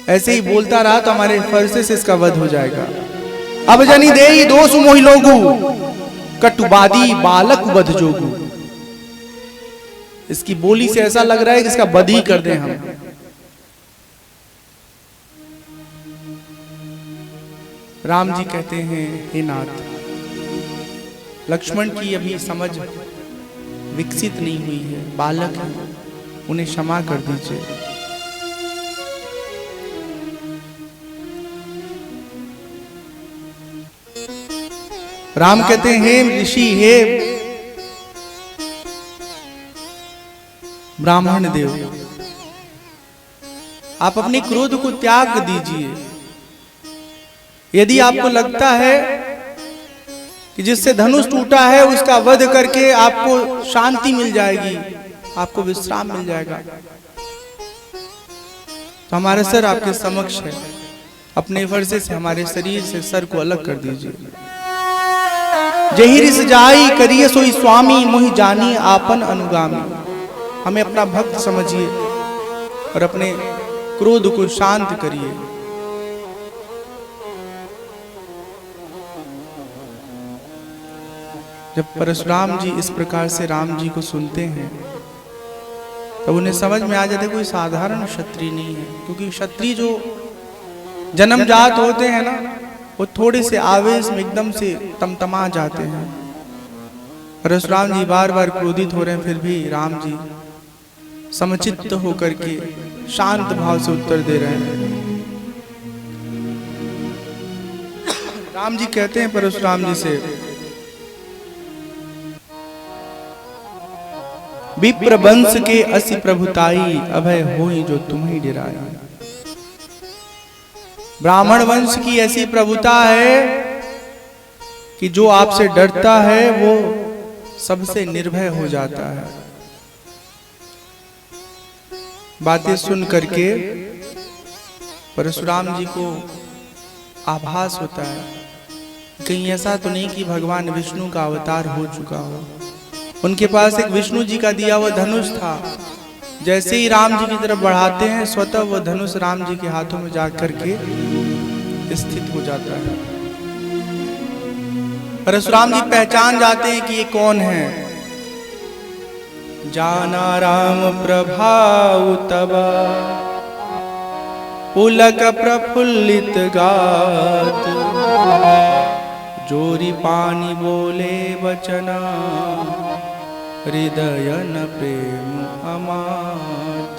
ऐसे ही बोलता रहा तो हमारे फरसे से इसका वध हो जाएगा। अब जनी देई दोष मोहि लोगु, कटुबादी बालक वध जोगु। इसकी बोली से ऐसा लग रहा है कि इसका वध ही कर दें हम। राम जी कहते हैं, हे नाथ, लक्ष्मण की अभी समझ विकसित नहीं हुई है, बालक है, उन्हें क्षमा कर दीजिए। राम कहते हैं, हे ऋषि, हे ब्राह्मण देव, आप अपने क्रोध को त्याग दीजिए। यदि आपको लगता है कि जिससे धनुष टूटा है उसका वध करके आपको शांति मिल जाएगी, आपको विश्राम मिल जाएगा, तो हमारा सर आपके समक्ष है। अपने फरसे से हमारे शरीर से सर को अलग कर दीजिए। जही रिस जाई करिए सोई स्वामी, मोहि जानी आपन अनुगामी। हमें अपना भक्त समझिए और अपने क्रोध को शांत करिए। जब परशुराम जी इस प्रकार से राम जी को सुनते हैं तब उन्हें समझ में आ जाता है कोई साधारण क्षत्रिय नहीं है, क्योंकि क्षत्रिय जो जन्मजात होते हैं ना, वो थोड़े से आवेश में एकदम से तमतमा जाते हैं। परशुराम जी बार बार क्रोधित हो रहे हैं, फिर भी राम जी समचित्त होकर के शांत भाव से उत्तर दे रहे हैं। राम जी कहते हैं परशुराम जी से, विप्र वंश के असि प्रभुताई, अभय होई जो तुम्हें डिराई। ब्राह्मण वंश की ऐसी प्रभुता है कि जो आपसे डरता है वो सबसे निर्भय हो जाता है। बातें सुन करके परशुराम जी को आभास होता है कहीं ऐसा तो नहीं कि भगवान विष्णु का अवतार हो चुका हो। उनके पास एक विष्णु जी का दिया हुआ धनुष था, जैसे ही राम जी की तरफ बढ़ाते हैं स्वतः वो धनुष राम जी के हाथों में जाकर के स्थित हो जाता है। परशुराम जी पहचान जाते हैं कि ये कौन है। जाना राम प्रभाव तबा, पुलक प्रफुल्लित गात, जोरी पानी बोले वचना, हृदय न प्रेम अमात।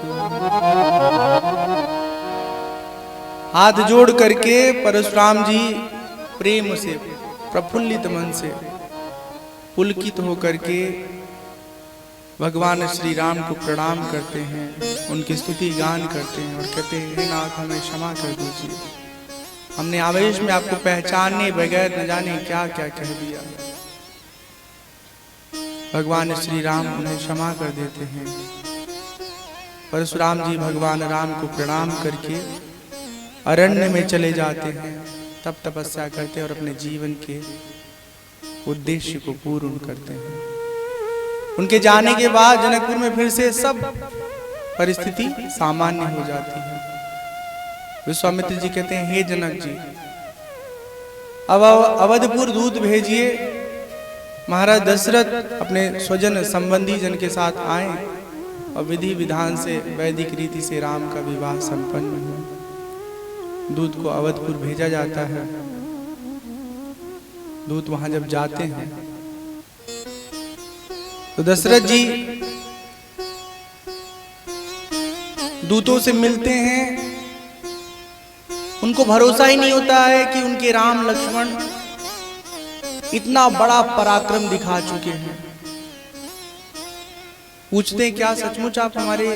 हाथ जोड़ करके परशुराम जी प्रेम से, प्रफुल्लित मन से, पुलकित होकर के भगवान श्री राम को प्रणाम करते हैं, उनकी स्तुति गान करते हैं और कहते हैं हे नाथ हमें क्षमा कर दीजिए, हमने आवेश में आपको पहचानने बगैर न जाने क्या क्या कह दिया। भगवान श्री राम उन्हें क्षमा कर देते हैं। परशुराम जी भगवान राम को प्रणाम करके अरण्य में चले जाते हैं, तब तपस्या करते हैं और अपने जीवन के उद्देश्य को पूर्ण करते हैं। उनके जाने के बाद जनकपुर में फिर से सब परिस्थिति सामान्य हो जाती है। विश्वामित्र जी कहते हैं हे जनक जी, अब अवधपुर दूत भेजिए। महाराज दशरथ अपने स्वजन संबंधी जन के साथ आए और विधि विधान से वैदिक रीति से राम का विवाह संपन्न हुआ। दूत को अवधपुर भेजा जाता है। दूत वहां जब जाते हैं तो दशरथ जी दूतों से मिलते हैं। उनको भरोसा ही नहीं होता है कि उनके राम लक्ष्मण इतना बड़ा पराक्रम दिखा चुके हैं। पूछते क्या सचमुच आप हमारे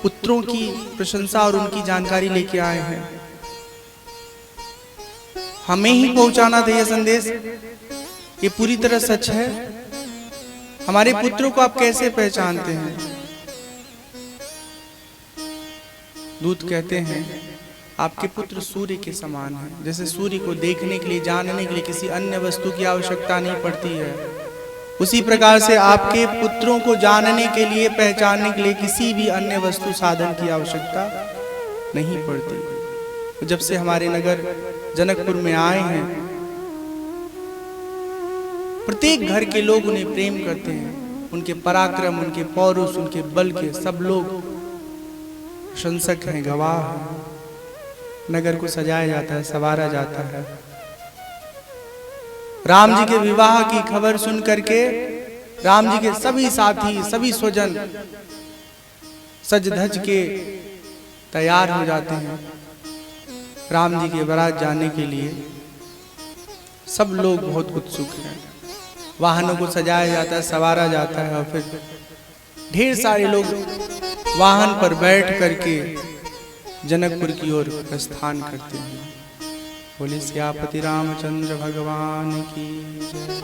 पुत्रों की प्रशंसा और उनकी जानकारी लेके आए हैं? हमें ही पहुंचाना था यह संदेश? ये पूरी तरह सच है? हमारे पुत्रों को आप कैसे पहचानते हैं? दूत कहते हैं आपके पुत्र सूर्य के समान हैं। जैसे सूर्य को देखने के लिए, जानने के लिए किसी अन्य वस्तु की आवश्यकता नहीं पड़ती है, उसी प्रकार से आपके पुत्रों को जानने के लिए, पहचानने के लिए किसी भी अन्य वस्तु साधन की आवश्यकता नहीं पड़ती। तो जब से हमारे नगर जनकपुर में आए हैं, प्रत्येक घर के लोग उन्हें प्रेम करते हैं। उनके पराक्रम, उनके पौरुष, उनके बल के सब लोग प्रशंसक हैं, गवाह हैं। नगर को सजाया जाता है, संवारा जाता है। राम जी के विवाह की खबर सुन करके राम जी के सभी साथी, सभी स्वजन सज धज के तैयार हो जाते हैं राम जी के बारात जाने के लिए। सब लोग बहुत उत्सुक हैं। वाहनों को सजाया जाता है, संवारा जाता है और फिर ढेर सारे लोग वाहन पर बैठ करके जनकपुर की ओर प्रस्थान करते हैं। बोले सियापति रामचंद्र भगवान की जय।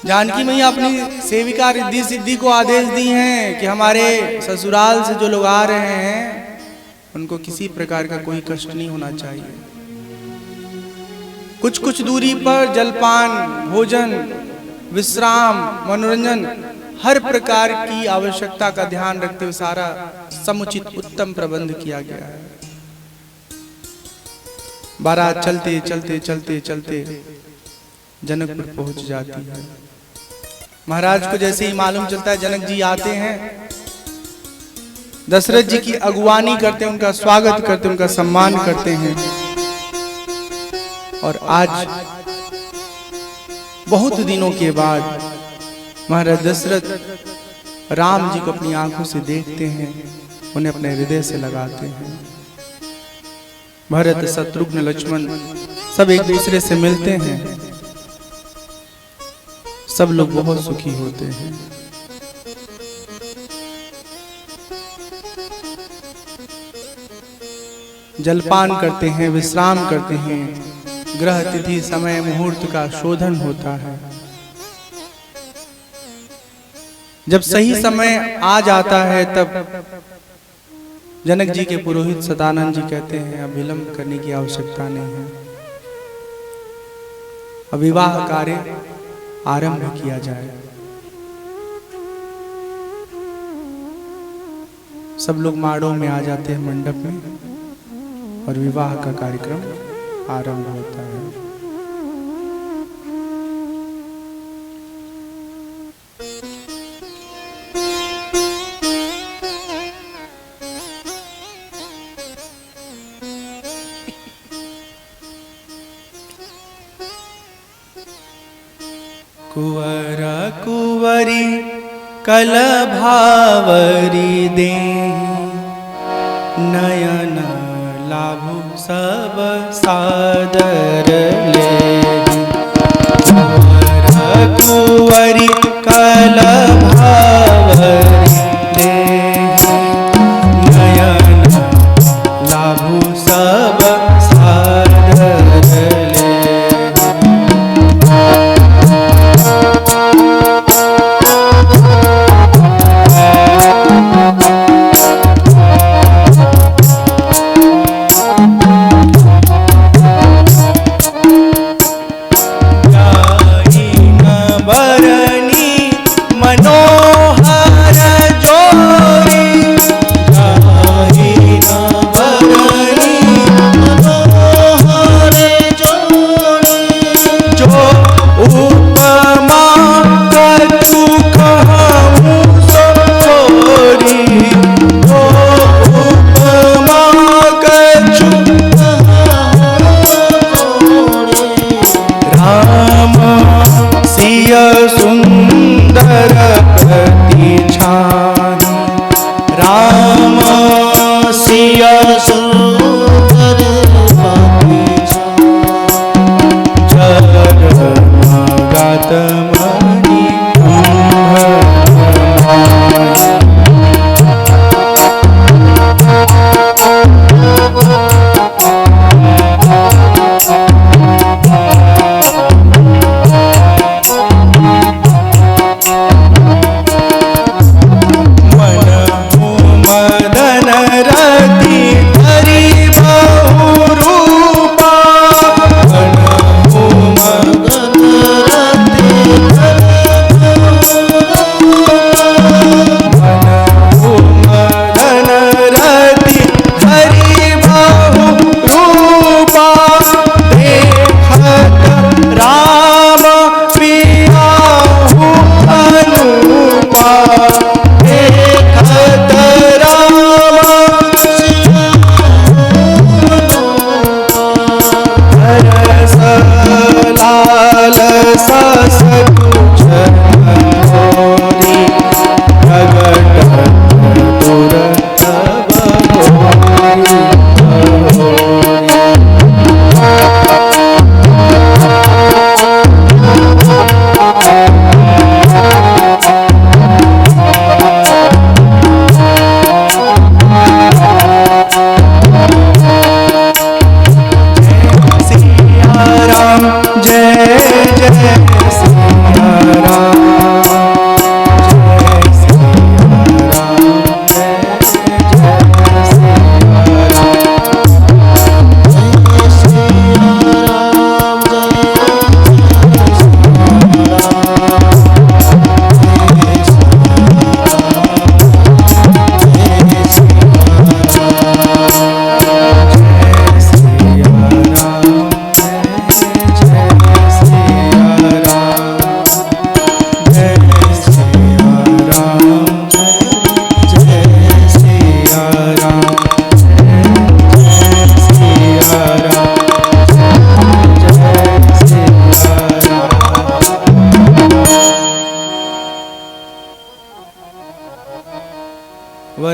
जानकी मैया अपनी सेविका रिद्धि सिद्धि को आदेश दी हैं कि हमारे ससुराल से जो लोग आ रहे हैं उनको किसी प्रकार का कोई कष्ट नहीं होना चाहिए। कुछ कुछ दूरी पर जलपान, भोजन, विश्राम, मनोरंजन, हर प्रकार की आवश्यकता का ध्यान रखते हुए सारा समुचित उत्तम प्रबंध किया गया है। बारात चलते चलते चलते चलते जनकपुर पहुंच जाती है। महाराज को जैसे ही मालूम चलता है जनक जी आते हैं, दशरथ जी की अगुवानी करते हैं, उनका स्वागत करते हैं, उनका सम्मान करते हैं। और आज बहुत दिनों के बाद महाराज दशरथ राम जी को अपनी आंखों से देखते हैं, उन्हें अपने हृदय से लगाते हैं। भरत, शत्रुघ्न, लक्ष्मण सब एक दूसरे से मिलते हैं, सब लोग बहुत सुखी होते हैं। जलपान करते हैं, विश्राम करते हैं, ग्रह तिथि समय मुहूर्त का शोधन होता है। जब सही समय आ जाता है तब जनक जी के पुरोहित सदानंद जी कहते हैं अब विलंब करने की आवश्यकता नहीं है, अब विवाह कार्य आरंभ किया जाए। सब लोग माड़ों में आ जाते हैं मंडप में और विवाह का कार्यक्रम आरंभ होता है। कुंवर कुंवरी कलभावरी दे, नयन लाभु सब सादर ले। कुंवर कुंवरी कलभावरी दे, नयन लाभु सब सादर ले।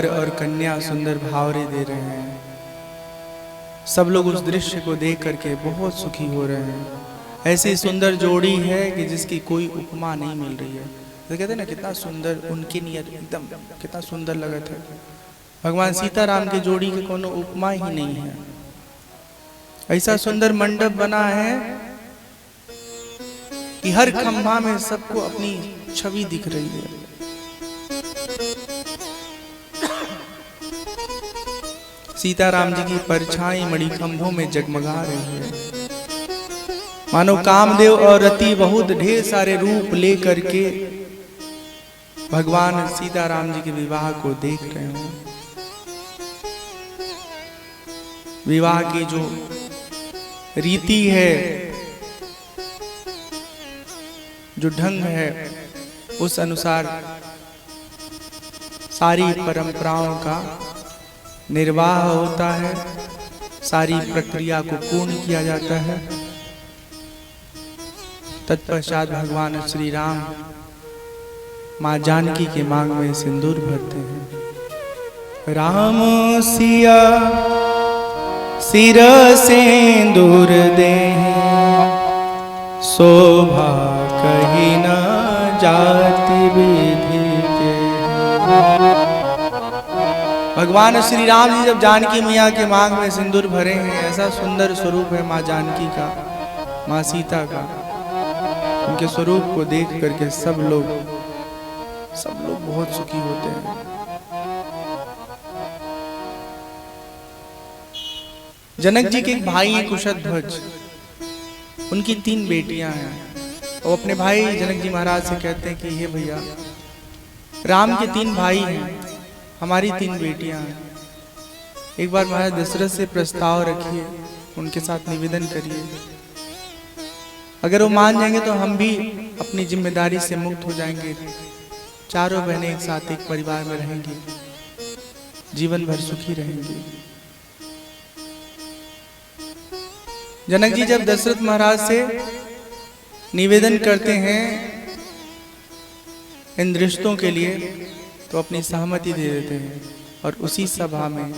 वर और कन्या सुंदर भावरे दे रहे हैं। सब लोग उस दृश्य को देख करके बहुत सुखी हो रहे हैं। ऐसी सुंदर जोड़ी है कि जिसकी कोई उपमा नहीं मिल रही है। तो कहते हैं ना, कितना सुंदर उनके नियत एकदम कितना सुंदर लगा था। भगवान सीताराम की जोड़ी की कोनो उपमा ही नहीं है। ऐसा सुंदर मंडप बना है कि हर खंभा में सबको अपनी छवि दिख रही है। सीताराम जी की परछाई मणिखंभों में जगमगा रही है, मानो कामदेव और रति बहुत ढेर सारे रूप लेकर के भगवान सीताराम जी के विवाह को देख रहे हो। विवाह की जो रीति है, जो ढंग है, उस अनुसार सारी परंपराओं का निर्वाह होता है, सारी प्रक्रिया को पूर्ण किया जाता है। तत्पश्चात भगवान श्री राम माँ जानकी के मांग में सिंदूर भरते हैं। राम सिया सिर सिंदूर दे, शोभा कहीं न जाति विधि के। भगवान श्री राम जी जब जानकी मैया के मांग में सिंदूर भरे हैं, ऐसा सुंदर स्वरूप है माँ जानकी का, माँ सीता का। उनके स्वरूप को देख करके सब लोग बहुत सुखी होते हैं। जनक जी के एक भाई हैं कुशध्वज, उनकी 3 बेटियां हैं। वो अपने भाई जनक जी महाराज से कहते हैं कि हे भैया, राम के 3 भाई हैं, हमारी 3 बेटियां हैं। एक बार महाराज दशरथ से प्रस्ताव रखिए, उनके साथ निवेदन करिए। अगर वो मान जाएंगे तो हम भी अपनी जिम्मेदारी से मुक्त हो जाएंगे। चारों बहनें एक साथ एक परिवार में रहेंगी, जीवन भर सुखी रहेंगी। जनक जी जब दशरथ महाराज से निवेदन करते हैं इन रिश्तों के लिए, तो अपनी सहमति दे देते हैं। और उसी सभा में,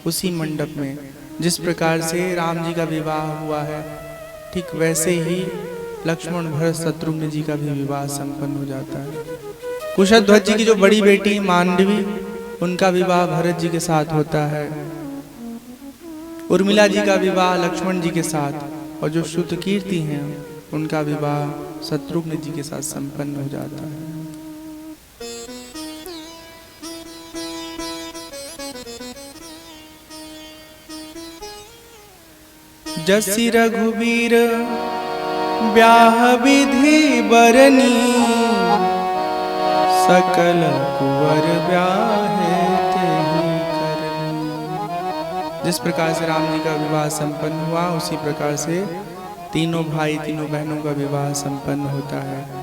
उसी मंडप में जिस प्रकार से राम जी का विवाह हुआ है, ठीक वैसे ही लक्ष्मण भरत शत्रुघ्न जी का भी विवाह संपन्न हो जाता है। कुशध्वज जी की जो बड़ी बेटी मांडवी, उनका विवाह भरत जी के साथ होता है। उर्मिला जी का विवाह लक्ष्मण जी के साथ, और जो श्रुतकीर्ति हैं उनका विवाह शत्रुघ्न जी के साथ संपन्न हो जाता है। जसि रघुबीर ब्याह विधि बरनी, सकल कुंवर ब्याहे तेहि करनी। जिस प्रकार से राम जी का विवाह संपन्न हुआ, उसी प्रकार से तीनों भाई तीनों बहनों का विवाह संपन्न होता है।